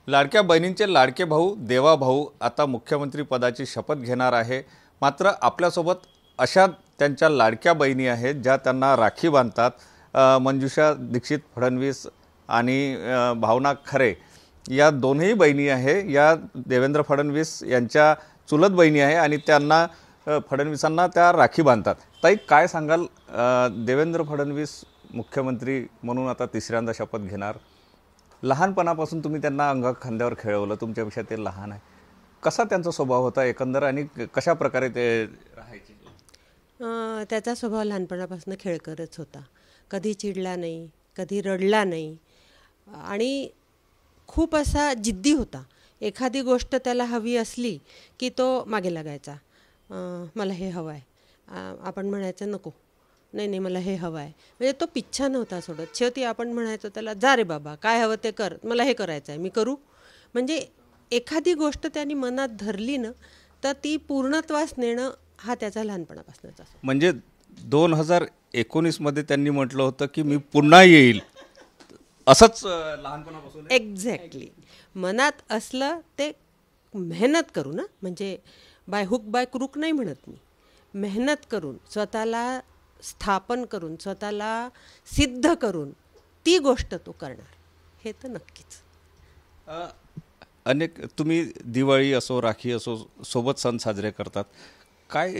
लाडक्या बहिणींचे लाडके भाऊ देवा भाऊ आता मुख्यमंत्री पदाची शपथ घेणार आहे। मात्र आपल्यासोबत अशा त्यांच्या लाडक्या बहिणी आहेत ज्या त्यांना राखी बांधतात। मंजुषा दीक्षित फडणवीस आणि भावना खरे या दोन्ही बहिणी आहे। या देवेंद्र फडणवीस यांच्या चुलत बहिणी आहे आणि त्यांना फडणवीसांना त्या राखी बांधतात। ताई काय सांगाल, देवेंद्र फडणवीस मुख्यमंत्री म्हणून आता तिसऱ्यांदा शपथ घेणार। लहानपणापासून तुम्ही त्यांना अंगा खांद्यावर खेळवलं, तुमच्यापेक्षा ते लहान आहे। कसा त्यांचा स्वभाव होता एकंदर आणि कशा प्रकारे ते राहायचे? त्याचा स्वभाव लहानपणापासून खेळकरच होता। कधी चिडला नाही, कधी रडला नाही आणि खूप असा जिद्दी होता। एखादी गोष्ट त्याला हवी असली की तो मागे लागायचा। मला हे हवं आहे, आपण म्हणायचं नको, नाही मला हे हवं आहे। म्हणजे तो पिच्छा नव्हता सोडत। शेवटी आपण म्हणायचो त्याला, जा रे बाबा, काय हवं ते कर, मला हे करायचं आहे, मी करू। म्हणजे एखादी गोष्ट त्यांनी मनात धरली ना तर ती पूर्णत्वास नेणं हा त्याचा लहानपणापासूनचा। म्हणजे 2019 मध्ये त्यांनी म्हटलं होतं की मी पुन्हा येईल, असंच लहानपणापासून। एक्झॅक्टली, मनात असलं ते मेहनत करू ना, म्हणजे बाय हुक बाय क्रूक नाही म्हणत मी, मेहनत करून स्वतःला स्थापन करून स्वतःला सिद्ध करून ती गोष्ट तो करणार, हे तर नक्कीच। अनेक तुम्ही दिवाळी असो राखी असो सोबत सण साजरे करतात। काय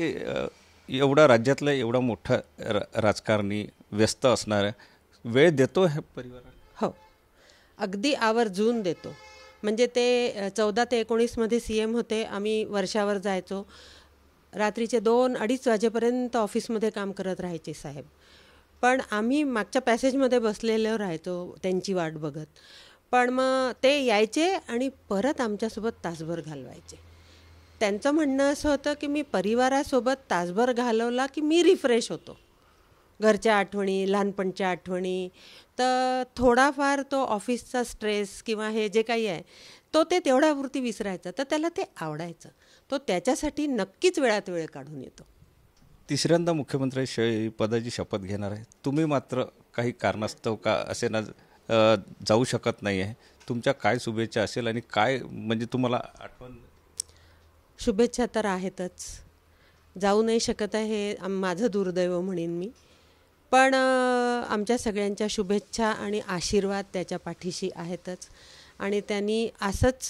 एवढा राज्यातला एवढा मोठा राजकारणी व्यस्त असणारा वेळ देतो हे परिवाराला? हो, अगदी आवर्जून देतो। म्हणजे ते 14 ते 19 मध्ये CM होते। आम्ही वर्षावर जायचो, रात्रीचे 2-2:30 वाजेपर्यंत ऑफिसमध्ये काम करत राहायचे साहेब। पण आम्ही मागच्या पॅसेजमध्ये बसलेलो राहायचो त्यांची वाट बघत। पण मग ते यायचे आणि परत आमच्यासोबत तासभर घालवायचे। त्यांचं म्हणणं असं होतं की मी परिवारासोबत तासभर घालवला की मी रिफ्रेश होतो। घरच्या आठवणी, लहानपणच्या आठवणी, तर थोडाफार तो ऑफिसचा स्ट्रेस किंवा हे जे काही आहे तो ते तेवढ्यापुरती विसरायचा। तर त्याला ते आवडायचं, तो त्याच्यासाठी नक्कीच वेळात वेळ काढून येतो। तिसऱ्यांदा मुख्यमंत्री पदाची शपथ घेणार आहे, तुम्ही मात्र काही कारणास्तव का असे ना जाऊ शकत नाही आहे। तुमच्या काय शुभेच्छा असेल आणि काय म्हणजे तुम्हाला आठवण? शुभेच्छा तर आहेतच, जाऊ नाही शकत आहे हे माझं दुर्दैव म्हणेन मी। पण आमच्या सगळ्यांच्या शुभेच्छा आणि आशीर्वाद त्याच्या पाठीशी आहेतच आणि त्यांनी असंच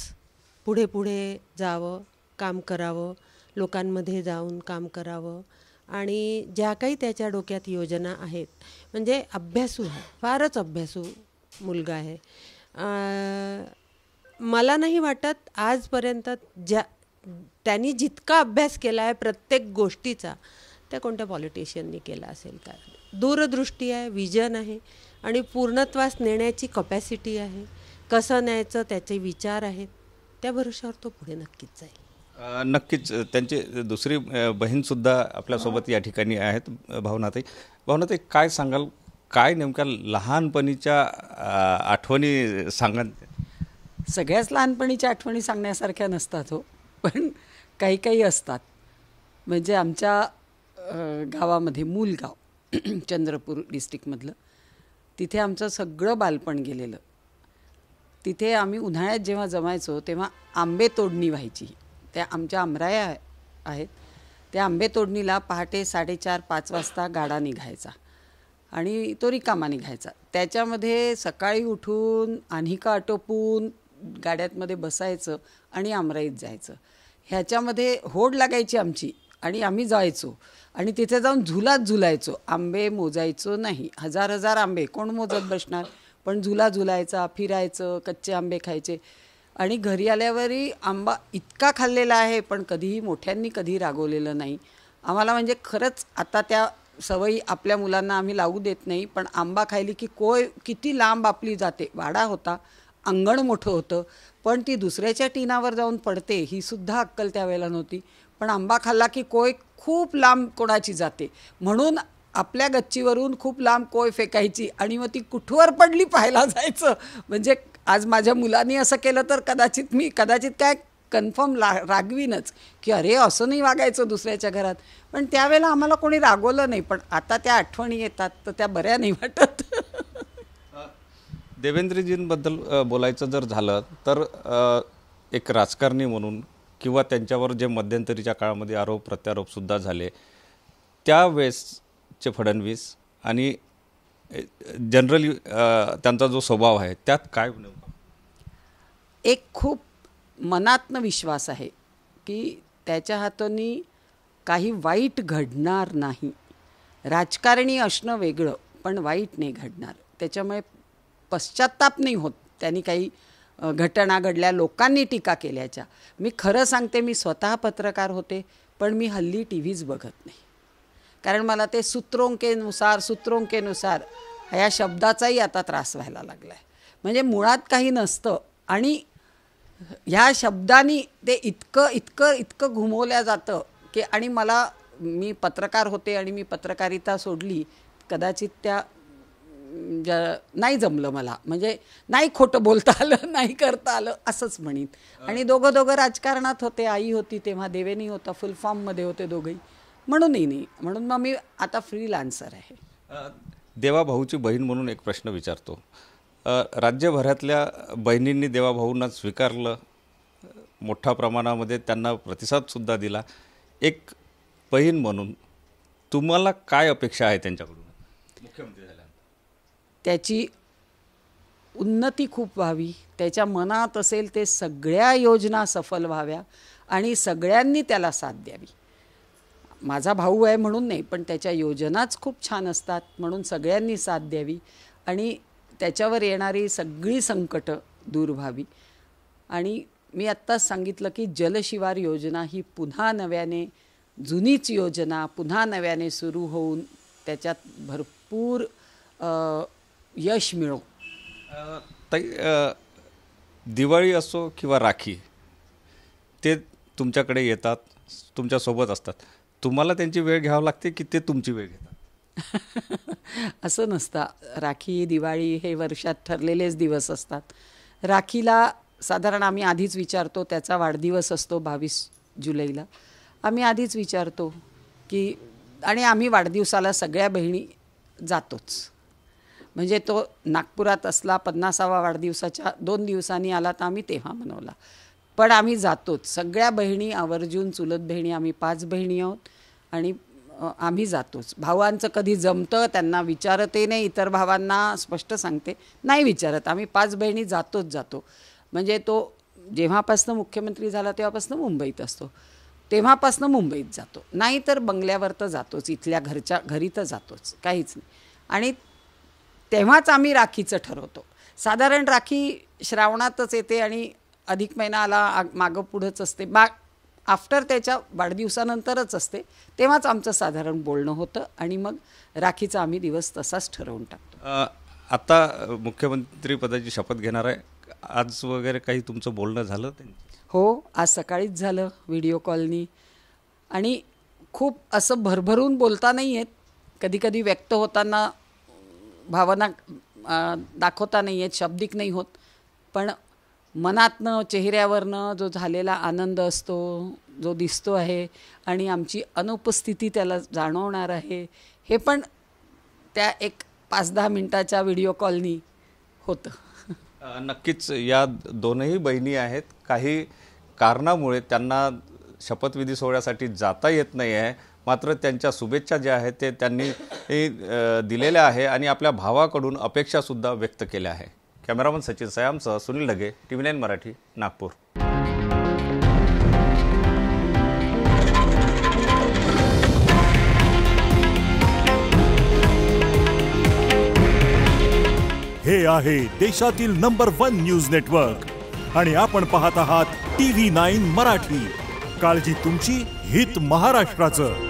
पुढे पुढे जावं, काम करावं, लोकांमध्ये जाऊन काम करावं आणि ज्या काही त्याच्या डोक्यात योजना आहेत, म्हणजे अभ्यासू आहे, फारच अभ्यासू मुलगा आहे। मला नाही वाटत आजपर्यंत त्यांनी जितका अभ्यास केला आहे प्रत्येक गोष्टीचा त्या कोणत्या पॉलिटिशियननी केला असेल। काय दूरदृष्टी आहे, विजन आहे आणि पूर्णत्वास नेण्याची कपॅसिटी आहे। कसं न्यायचं त्याचे विचार आहेत, त्या भरोशावर तो पुढे नक्कीच जाईल। नक्कीच। त्यांची दुसरी बहीणसुद्धा आपल्यासोबत या ठिकाणी आहेत, भावनाताई। भावनाताई काय सांगाल, काय नेमक्या लहानपणीच्या आठवणी सांगाल? सगळ्याच लहानपणीच्या आठवणी सांगण्यासारख्या नसतात हो, पण काही काही असतात। म्हणजे आमच्या गावामध्ये मूलगाव चंद्रपूर डिस्ट्रिक्टमधलं, तिथे आमचं सगळं बालपण गेलेलं। तिथे आम्ही उन्हाळ्यात जेव्हा जमायचो तेव्हा आंबे तोडणी व्हायची। त्या आमच्या आमराया आहेत, त्या आंबे तोडणीला पहाटे 4:30-5 वाजता गाडा निघायचा आणि तो रिकामा निघायचा। त्याच्यामध्ये सकाळी उठून आन्हिका आटोपून गाड्यांमध्ये बसायचं आणि आमराईत जायचं। ह्याच्यामध्ये होड लागायची आमची आणि आम्ही जायचो आणि तिथे जाऊन झुलाच झुलायचो। आंबे मोजायचो नाही, 1000 आंबे कोण मोजत बसणार, पण झुला झुलायचा, फिरायचं, कच्चे आंबे खायचे। आणि घरी आल्यावरही आंबा इतका खाल्लेला आहे, पण कधीही मोठ्यांनी कधी रागवलेलं नाही आम्हाला। म्हणजे खरंच आता त्या सवयी आपल्या मुलांना आम्ही लावू देत नाही, पण आंबा खायली की कोय किती लांब आपली जाते। वाडा होता, अंगण मोठं होतं, पण ती दुसऱ्याच्या टीनावर जाऊन पडते ही सुद्धा अक्कल त्यावेळेला नव्हती। पण आंबा खाल्ला की कोय खूप लांब कोणाची जाते, म्हणून आपल्या गच्चीवरून खूप लांब कोय फेकायची आणि मग ती कुठवर पडली पाहायला जायचं। म्हणजे आज माझ्या मुलांनी असं केलं तर कदाचित काय कन्फर्म रागवीनच की अरे असं नाही वागायचं दुसऱ्याच्या घरात। पण त्यावेळेला आम्हाला कोणी रागवलं नाही, पण आता त्या आठवणी येतात तर त्या बऱ्या नाही वाटत। देवेंद्रजींबद्दल बोलायचं जर झालं तर एक राजकारणी म्हणून किंवा त्यांच्यावर जे मध्यंतरीच्या काळामध्ये आरोप प्रत्यारोपसुद्धा झाले, त्यावेळेसचे फडणवीस आणि जनरली त्यांचा जो स्वभाव आहे त्यात काय एक खूप मनातनं विश्वास आहे की त्याच्या हातून काही वाईट घडणार नाही. राजकारणी असणं वेगळं, पण वाईट नाही घडणार. त्याच्यामुळे पश्चात्ताप नाही होत त्यांनी काही घटना घडल्या, लोकांनी टीका केल्याच्या. मी खरं सांगते, मी स्वतः पत्रकार होते, पण मी हल्ली टी व्हीच बघत नाही. कारण मला ते सूत्रोंकेनुसार ह्या शब्दाचाही आता त्रास व्हायला लागला आहे. म्हणजे मुळात काही नसतं आणि ह्या शब्दांनी ते इतकं घुमवल्या जातं की आणि मी पत्रकार होते आणि मी पत्रकारिता सोडली. कदाचित त्या नाही जमलं मला, म्हणजे नाही खोटं बोलता आलं, नाही करता आलं असंच म्हणीन. आणि दोघं राजकारणात होते. आई होती तेव्हा, देवेनी होता, फुल फॉर्ममध्ये होते दोघंही, म्हणूनही नाही. म्हणून मग मी आता फ्रीलान्सर आहे. देवाभाऊची बहीण म्हणून एक प्रश्न विचारतो. राज्यभरातल्या बहिणींनी देवाभाऊंना स्वीकारलं, मोठ्या प्रमाणामध्ये त्यांना प्रतिसादसुद्धा दिला. एक बहीण म्हणून तुम्हाला काय अपेक्षा आहे त्यांच्याकडून? मुख्यमंत्री झाल्यानंतर त्याची उन्नती खूप व्हावी, त्याच्या मनात असेल ते सगळ्या योजना सफल व्हाव्या आणि सगळ्यांनी त्याला साथ द्यावी. माझा भाऊ आहे म्हणून नाही, पण त्याच्या योजनाच खूप छान असतात म्हणून सगळ्यांनी साथ द्यावी आणि त्याच्यावर येणारी सगळी संकटं दूर व्हावी. आणि मी आत्ताच सांगितलं की जलशिवार योजना ही पुन्हा नव्याने, जुनीच योजना पुन्हा नव्याने सुरू होऊन त्याच्यात भरपूर यश मिळो. ताई, दिवाळी असो किंवा राखी, ते तुमच्याकडे येतात, तुमच्यासोबत असतात. तुम्हाला त्यांची वेळ घ्यावी लागते की ते तुमची वेळ घेतात? असं नसतं. राखी, दिवाळी हे वर्षात ठरलेलेच दिवस असतात. राखीला साधारण आम्ही आधीच विचारतो, त्याचा वाढदिवस असतो 22 जुलैला. आम्ही आधीच विचारतो की, आणि आम्ही वाढदिवसाला सगळ्या बहिणी जातोच. म्हणजे तो नागपुरात असला 50वा वाढदिवसाच्या 2 दिवसांनी आला तर आम्ही तेव्हा मनवला, पण आम्ही जातोच. सगळ्या बहिणी आवर्जून, चुलत बहिणी आम्ही 5 बहिणी आहोत आणि आम्ही जातोच. भावांचं कधी जमतं त्यांना विचारते नाही, इतर भावांना स्पष्ट सांगते नाही विचारत. आम्ही 5 बहिणी जातो. म्हणजे तो जेव्हापासनं मुख्यमंत्री झाला तेव्हापासनं मुंबईत असतो, तेव्हापासनं मुंबईत जातो. नाही तर बंगल्यावर तर जातोच, इथल्या घरी तर जातोच, काहीच नाही. आणि तेव्हाच आम्ही राखीचं ठरवतो. साधारण राखी श्रावणातच येते आणि अधिक महिना आला मागं पुढंच असते, आफ्टर त्याच्या वाढदिवसानंतरच असते. तेव्हाच आमचं साधारण बोलणं होतं आणि मग राखीचा आम्ही दिवस तसाच ठरवून टाकतो. आता मुख्यमंत्रीपदाची शपथ घेणार आहे, आज वगैरे काही तुमचं बोलणं झालं? हो, आज सकाळीच झालं व्हिडिओ कॉलनी. आणि खूप असं भरभरून बोलता नाही येत, कधी व्यक्त होताना भावना दाखवता नाही येत, शाब्दिक नाही होत, पण मनातनं, चेहऱ्यावरनं जो झालेला आनंद असतो, जो दिसतो आहे आणि आमची अनुपस्थिती त्याला जाणवणार आहे, हे पण त्या एक 5-10 मिनिटाच्या व्हिडिओ कॉलनी होतं. नक्कीच या दोनही बहिणी आहेत, काही कारणामुळे त्यांना शपथविधी सोहळ्यासाठी जाता येत नाही आहे, मात्र त्यांच्या शुभेच्छा ज्या आहेत ते त्यांनी दिलेल्या आहे आणि आपल्या भावाकडून अपेक्षासुद्धा व्यक्त केल्या आहे. कॅमेरामन सचिन सयामसह सुनील ढगे, TV9 मराठी, नागपूर. हे आहे देशातील नंबर 1 न्यूज नेटवर्क आणि आपण पाहत आहात TV9 मराठी. काळजी तुमची, हित महाराष्ट्राचं.